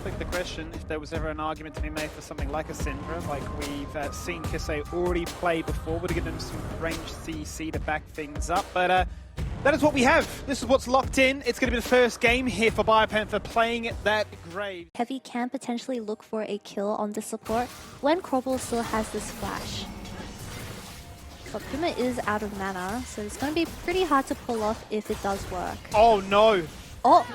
begs the question if there was ever an argument to be made for something like a Syndra, like we've seen Kisei already play before, would have given him some range CC to back things up, but that is what we have. This is what's locked in. It's going to be the first game here for BioPanther playing that Grave. Heavy can potentially look for a kill on the support when Corporal still has this flash. But Puma is out of mana, so it's going to be pretty hard to pull off if it does work. Oh no! Oh!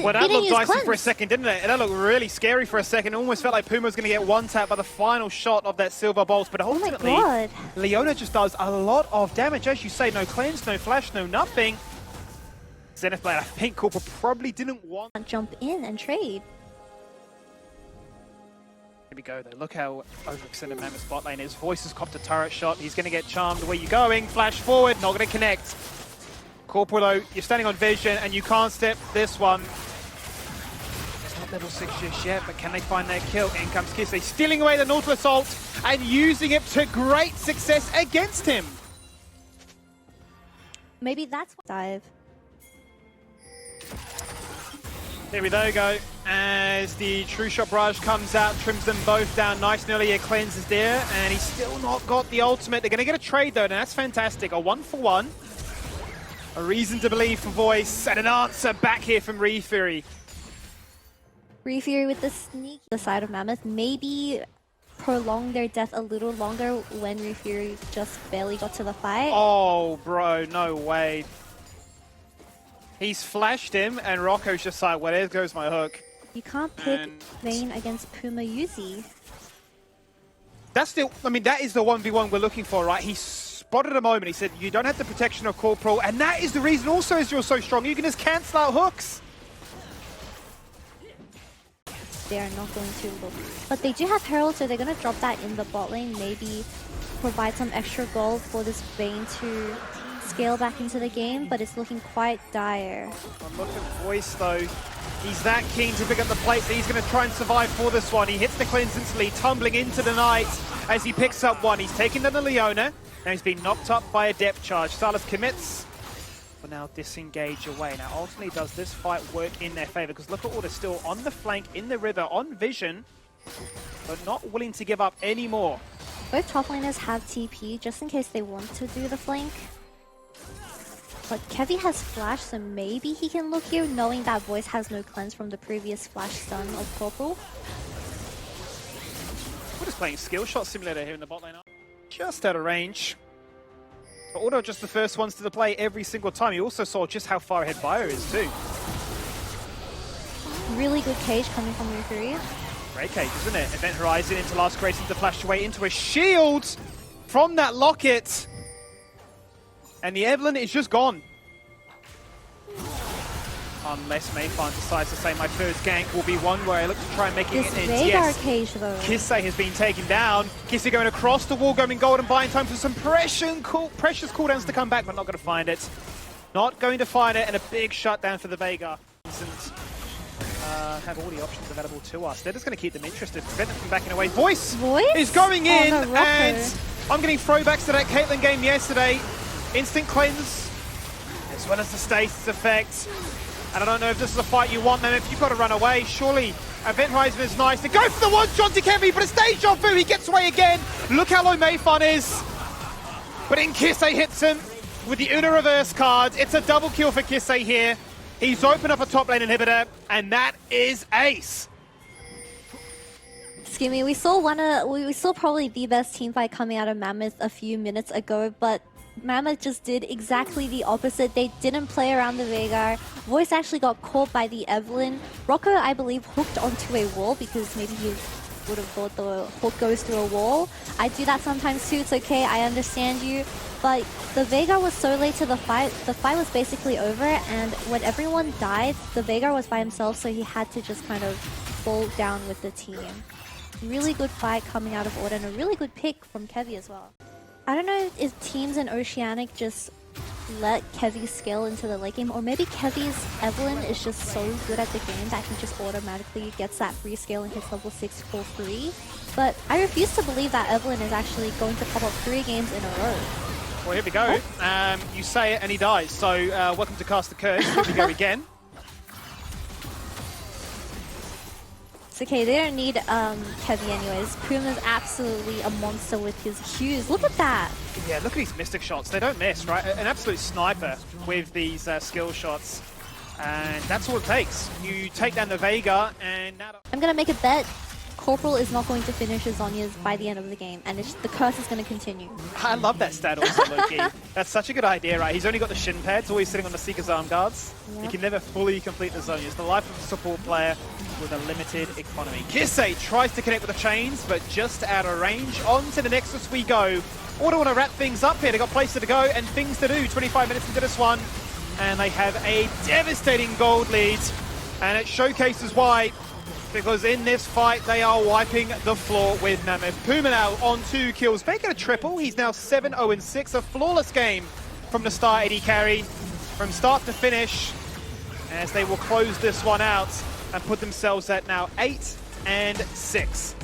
Well, that looked dicey for a second, didn't it? That looked really scary for a second. It almost felt like Puma was going to get one tap by the final shot of that Silver Bolt. But ultimately, Leona just does a lot of damage. As you say, no cleanse, no flash, no nothing. Zenith Blade, I think Corporal probably didn't want to jump in and trade. Here we go, though. Look how overextended Mammoth's bot lane is. Voice has copped a turret shot. He's going to get charmed. Where you going? Flash forward, not going to connect. Corporal, though, you're standing on vision and you can't step this one. It's not level 6 just yet, but can they find their kill? In comes Kisei, stealing away the Nautilus ult and using it to great success against him. Maybe that's what dive. Here we go, as the True Shot Barrage comes out, trims them both down nice and early. A cleanse is there, and he's still not got the ultimate. They're going to get a trade, though, and that's fantastic. A 1-for-1. A reason to believe for Voice, and an answer back here from Refury. Refury with the sneak the side of Mammoth, maybe prolong their death a little longer when Refury just barely got to the fight. Oh, bro, no way. He's flashed him, and Rocco's just like, well, there goes my hook. You can't pick Vayne against Puma Yuzi. That's the, I mean, that is the 1v1 we're looking for, right? He spotted a moment. He said, you don't have the protection of Corporal, and that is the reason also is you're so strong. You can just cancel out hooks. They are not going to look. But they do have Herald, so they're going to drop that in the bot lane. Maybe provide some extra gold for this Vayne to scale back into the game, but it's looking quite dire. Look at Voice, though. He's that keen to pick up the plate that he's going to try and survive for this one. He hits the cleanse instantly, tumbling into the night as he picks up one. He's taken down the Leona, and he's been knocked up by a depth charge. Silas commits, but now disengage away. Now, ultimately, does this fight work in their favor? Because look at Order still on the flank, in the river, on vision, but not willing to give up any more. Both top laners have TP, just in case they want to do the flank. But Kevy has flash, so maybe he can look here, knowing that Voice has no cleanse from the previous flash stun of Corporal. We're just playing Skill Shot Simulator here in the bot lane. Just out of range. But Auto just the first ones to the play every single time. He also saw just how far ahead Bio is too. Really good cage coming from Refury. Great cage, isn't it? Event Horizon into Last Grace into flash away into a shield from that Locket. And the Evelyn is just gone. Unless Mayfarn decides to say my first gank will be one where I look to try and make it in. This Veigar cage though. Kisei has been taken down. Kisei going across the wall, going golden, buying time for some precious cooldowns to come back, but not going to find it. Not going to find it, and a big shutdown for the Veigar. Have all the options available to us. They're just going to keep them interested, prevent them from backing away. Voice is going in, and I'm getting throwbacks to that Caitlyn game yesterday. Instant cleanse, as well as the stasis effect. And I don't know if this is a fight you want, man. If you've got to run away, surely Event Horizon is nice. They go for the one-shot to Kevy, but it's deja vu. He gets away again. Look how low Mayfarn is. But in Kisei hits him with the Una reverse card. It's a double kill for Kisei here. He's opened up a top lane inhibitor, and that is ace. Skimmy, we saw probably the best team fight coming out of Mammoth a few minutes ago, but Mammoth just did exactly the opposite. They didn't play around the Veigar. Voice actually got caught by the Evelyn. Rocco, I believe, hooked onto a wall because maybe he would have thought the hook goes through a wall. I do that sometimes too, it's okay, I understand you. But the Veigar was so late to the fight was basically over, and when everyone died, the Veigar was by himself, so he had to just kind of fall down with the team. Really good fight coming out of Order, and a really good pick from Kevy as well. I don't know if teams in Oceanic just let Kevy scale into the late game, or maybe Kevy's Evelyn is just so good at the game that he just automatically gets that free scale and hits level 6 for free. But I refuse to believe that Evelyn is actually going to pop up 3 games in a row. Well, here we go. You say it and he dies. So welcome to Cast the Curse. Here we go again. It's okay, they don't need Kevy anyways. Puma's absolutely a monster with his Qs. Look at that! Yeah, look at these Mystic shots. They don't miss, right? An absolute sniper with these skill shots. And that's all it takes. You take down the Veigar, and now... I'm gonna make a bet. Corporal is not going to finish his Zhonya's by the end of the game, and the curse is going to continue. I love that stat also, Loki. That's such a good idea, right? He's only got the shin pads, always sitting on the Seeker's Arm guards. Yep. He can never fully complete the Zhonya's. The life of a support player with a limited economy. Kisei tries to connect with the chains, but just out of range. On to the Nexus we go. Auto want to wrap things up here. They got places to go and things to do. 25 minutes into this one, and they have a devastating gold lead, and it showcases why. Because in this fight, they are wiping the floor with Mammoth. Puma now on 2 kills, making a triple. He's now 7-0-6, a flawless game from the start, AD Carry. From start to finish, as they will close this one out and put themselves at now 8-6.